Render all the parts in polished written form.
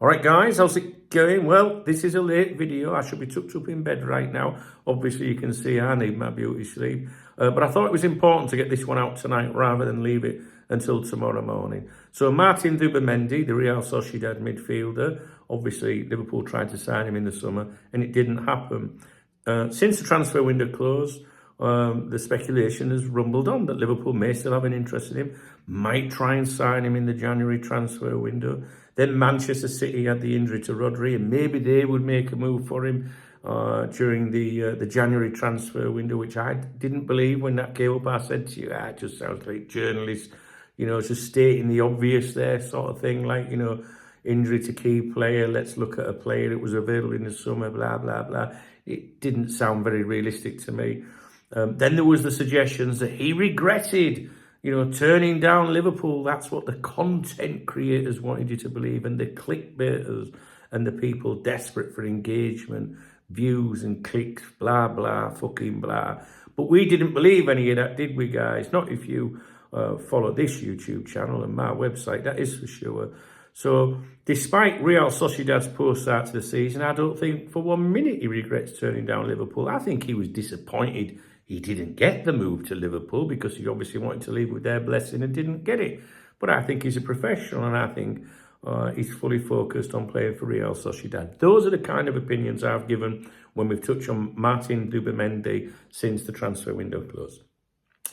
All right, guys, how's it going? Well, this is a late video. I should be tucked up in bed right now. Obviously, you can see I need my beauty sleep. But I thought it was important to get this one out tonight rather than leave it until tomorrow morning. So Martin Zubimendi, the Real Sociedad midfielder, obviously Liverpool tried to sign him in the summer and it didn't happen. Since the transfer window closed, the speculation has rumbled on that Liverpool may still have an interest in him, might try and sign him in the January transfer window. Then Manchester City had the injury to Rodri, and maybe they would make a move for him during the January transfer window, which I didn't believe when that came up. I said to you, it just sounds like journalists, just stating the obvious there sort of thing, like, injury to key player, let's look at a player that was available in the summer, blah, blah, blah. It didn't sound very realistic to me. Then there was the suggestions that he regretted, turning down Liverpool. That's what the content creators wanted you to believe, and the clickbaiters and the people desperate for engagement, views and clicks, blah, blah, fucking blah. But we didn't believe any of that, did we, guys? Not if you follow this YouTube channel and my website, that is for sure. So despite Real Sociedad's poor start to the season, I don't think for 1 minute he regrets turning down Liverpool. I think he was disappointed he didn't get the move to Liverpool because he obviously wanted to leave with their blessing and didn't get it. But I think he's a professional, and I think he's fully focused on playing for Real Sociedad. Those are the kind of opinions I've given when we've touched on Martin Zubimendi since the transfer window closed.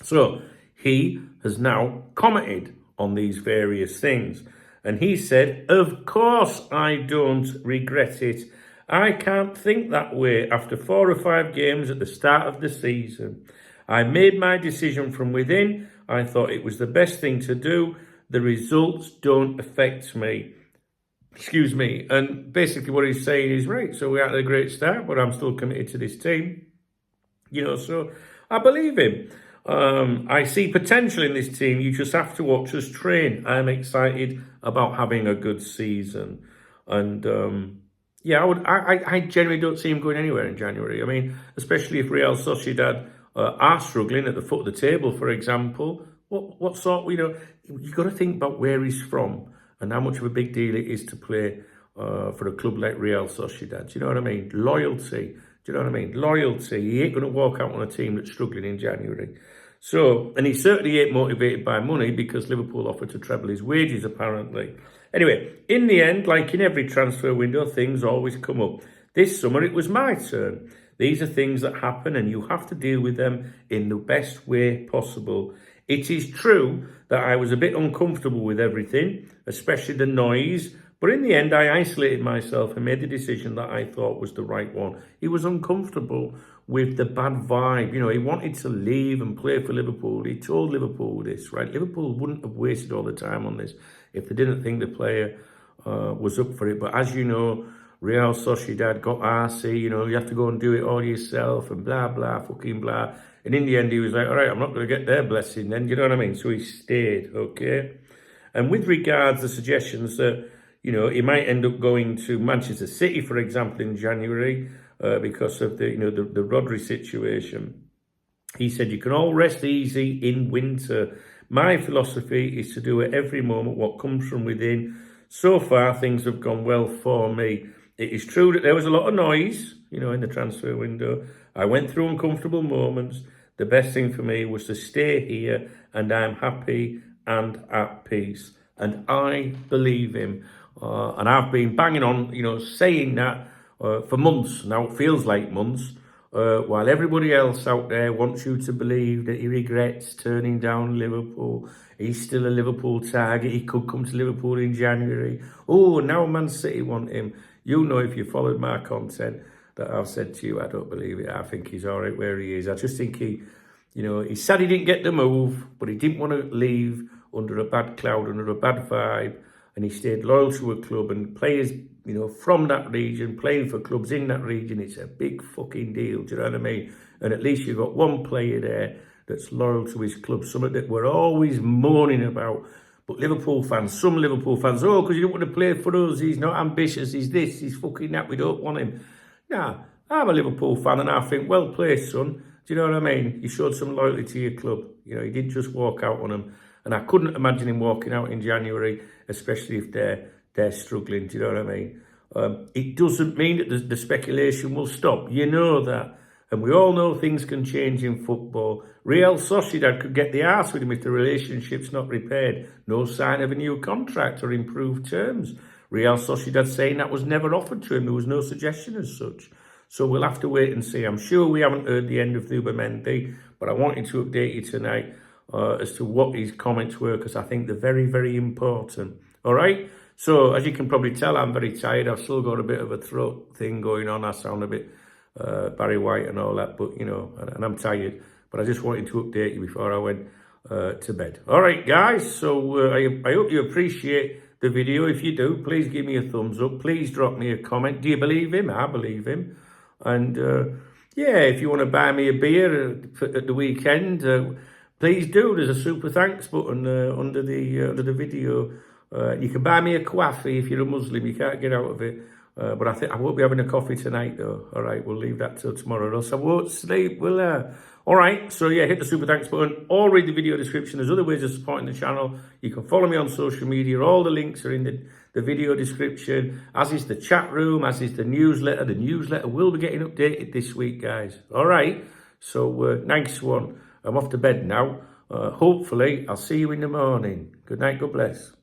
So he has now commented on these various things. And he said, "Of course I don't regret it. I can't think that way after 4 or 5 games at the start of the season. I made my decision from within. I thought it was the best thing to do. The results don't affect me." Excuse me. And basically what he's saying is, right, so we're at a great start, but I'm still committed to this team. So I believe him. I see potential in this team. You just have to watch us train. I'm excited about having a good season. And I generally don't see him going anywhere in January. I mean, especially if Real Sociedad are struggling at the foot of the table, for example. What sort, you've got to think about where he's from and how much of a big deal it is to play for a club like Real Sociedad. Do you know what I mean? Loyalty. Do you know what I mean? Loyalty. He ain't going to walk out on a team that's struggling in January. So, and he certainly ain't motivated by money because Liverpool offered to treble his wages, apparently. Anyway, in the end, like in every transfer window, things always come up. This summer, it was my turn. These are things that happen and you have to deal with them in the best way possible. It is true that I was a bit uncomfortable with everything, especially the noise. But in the end, I isolated myself and made the decision that I thought was the right one. He was uncomfortable with the bad vibe. He wanted to leave and play for Liverpool. He told Liverpool this, right? Liverpool wouldn't have wasted all the time on this if they didn't think the player was up for it. But as you know, Real Sociedad got arsey. You have to go and do it all yourself and blah, blah, fucking blah. And in the end, he was like, all right, I'm not going to get their blessing then. You know what I mean? So he stayed, okay? And with regards to the suggestions that, he might end up going to Manchester City, for example, in January because of the Rodri situation. He said, you can all rest easy in winter. My philosophy is to do it every moment, what comes from within. So far, things have gone well for me. It is true that there was a lot of noise, in the transfer window. I went through uncomfortable moments. The best thing for me was to stay here, and I'm happy and at peace. And I believe him. And I've been banging on, saying that for months. Now it feels like months. While everybody else out there wants you to believe that he regrets turning down Liverpool. He's still a Liverpool target. He could come to Liverpool in January. Oh, now Man City want him. If you followed my content that I've said to you, I don't believe it. I think he's all right where he is. I just think he said he didn't get the move, but he didn't want to leave under a bad cloud, under a bad vibe. And he stayed loyal to a club, and players, from that region, playing for clubs in that region, it's a big fucking deal, do you know what I mean? And at least you've got one player there that's loyal to his club, something that we're always moaning about. But some Liverpool fans, because he don't want to play for us, he's not ambitious, he's this, he's fucking that, we don't want him. Nah, I'm a Liverpool fan, and I think, well played, son. Do you know what I mean? You showed some loyalty to your club. You didn't just walk out on them. And I couldn't imagine him walking out in January, especially if they're they're struggling. Do you know what I mean? It doesn't mean that the speculation will stop. You know that. And we all know things can change in football. Real Sociedad could get the arse with him if the relationship's not repaired. No sign of a new contract or improved terms. Real Sociedad saying that was never offered to him. There was no suggestion as such. So we'll have to wait and see. I'm sure we haven't heard the end of Zubimendi, but I wanted to update you tonight as to what his comments were, because I think they're very, very important. All right? So, as you can probably tell, I'm very tired. I've still got a bit of a throat thing going on. I sound a bit Barry White and all that, but, you know, and I'm tired. But I just wanted to update you before I went to bed. All right, guys. So, I hope you appreciate the video. If you do, please give me a thumbs up. Please drop me a comment. Do you believe him? I believe him. And, yeah, if you want to buy me a beer at the weekend, please do. There's a super thanks button under the video. You can buy me a coffee if you're a Muslim. You can't get out of it. But I won't be having a coffee tonight, though. All right, we'll leave that till tomorrow, or else I won't sleep. All right, so yeah, hit the super thanks button or read the video description. There's other ways of supporting the channel. You can follow me on social media. All the links are in the video description, as is the chat room, as is the newsletter. The newsletter will be getting updated this week, guys. All right, so nice one. I'm off to bed now. Hopefully, I'll see you in the morning. Good night, God bless.